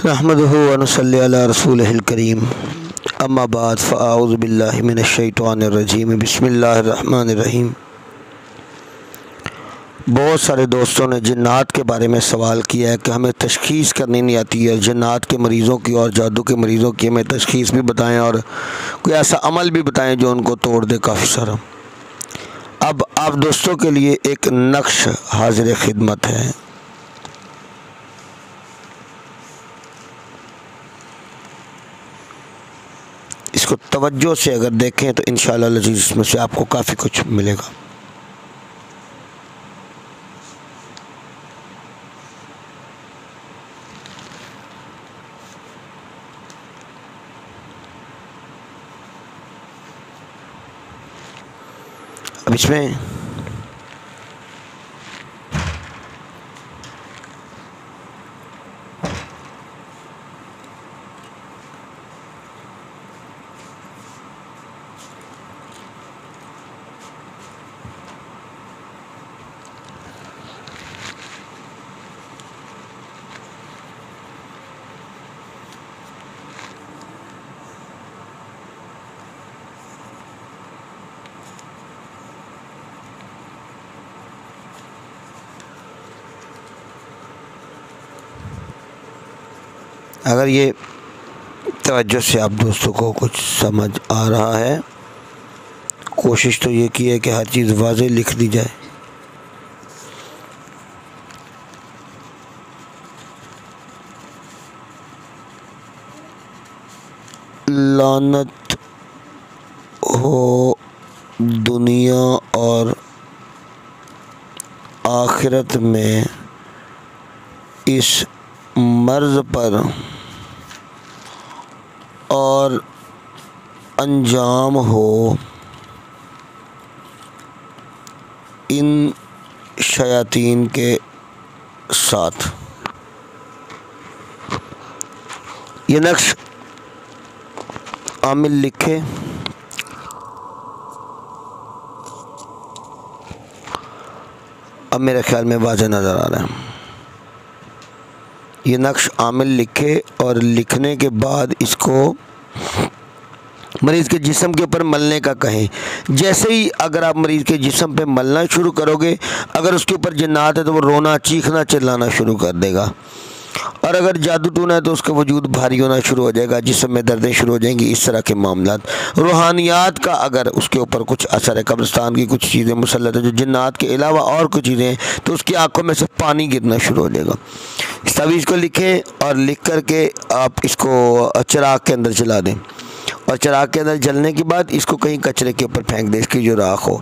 नहमदुहु व नसल्ली अला रसूलिहिल करीम अम्मा बाद फ़अऊज़ु बिल्लाहि मिनश शैतानिर रजीम बिस्मिल्लाहिर रहमानिर रहीम। बहुत सारे दोस्तों ने जिन्नात के बारे में सवाल किया है कि हमें तशख़ीस करनी नहीं आती है। जिन्नात के मरीज़ों की और जादू के मरीज़ों की हमें तशख़ीस भी बताएं और कोई ऐसा अमल भी बताएं जो उनको तोड़ दे काफ़ी सारा। अब आप दोस्तों के लिए एक नक्श हाज़िर खिदमत है। इसको तवज्जो से अगर देखें तो इंशाअल्लाह लज़ीज़ इसमें से आपको काफ़ी कुछ मिलेगा। अब इसमें अगर ये तवज्जो से आप दोस्तों को कुछ समझ आ रहा है, कोशिश तो ये की है कि हर चीज़ वाज़ेह लिख दी जाए। लानत हो दुनिया और आखिरत में इस मर्ज़ पर और अंजाम हो इन शयातीन के साथ। ये नक्श आमिल लिखे अब मेरे ख्याल में वाज़ेह नज़र आ रहा है। ये नक्श आमिल लिखे और लिखने के बाद इसको मरीज़ के जिस्म के ऊपर मलने का कहें। जैसे ही अगर आप मरीज़ के जिस्म पे मलना शुरू करोगे, अगर उसके ऊपर जिन्नात है तो वो रोना चीखना चिल्लाना शुरू कर देगा, और अगर जादू टूना है तो उसका वजूद भारी होना शुरू हो जाएगा, जिस्म में दर्दें शुरू हो जाएंगी। इस तरह के मामलात रूहानियात का अगर उसके ऊपर कुछ असर है, कब्रिस्तान की कुछ चीज़ें मुसल्लत है जो जिन्नात के अलावा और कुछ चीज़ें हैं, तो उसकी आंखों में से पानी गिरना शुरू हो जाएगा। इस तावीज़ को लिखें और लिख कर के आप इसको चिराग के अंदर जला दें, और चिराग के अंदर जलने के बाद इसको कहीं कचरे के ऊपर फेंक दें, इसकी जो राख हो।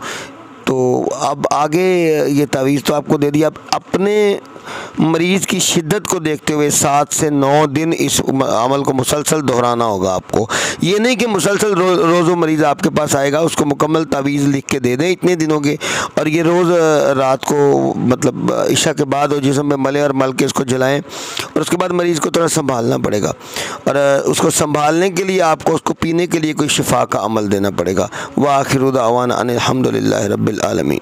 तो अब आगे ये तावीज़ तो आपको दे दिया, अब अपने मरीज़ की शिद्दत को देखते हुए 7 से 9 दिन इस अमल को मुसलसल दोहराना होगा आपको। ये नहीं कि मुसलसल रोज़ मरीज़ आपके पास आएगा, उसको मुकम्मल तावीज़ लिख के दे दें इतने दिनों के, और ये रोज़ रात को मतलब इशा के बाद और जिस्म में मले और मल के इसको जलाएं, और उसके बाद मरीज़ को थोड़ा संभालना पड़ेगा, और उसको संभालने के लिए आपको उसको पीने के लिए कोई शिफा का अमल देना पड़ेगा। व आखिरु दावाना अनिल हम्दुलिल्लाहि रब्बिल आलमीन।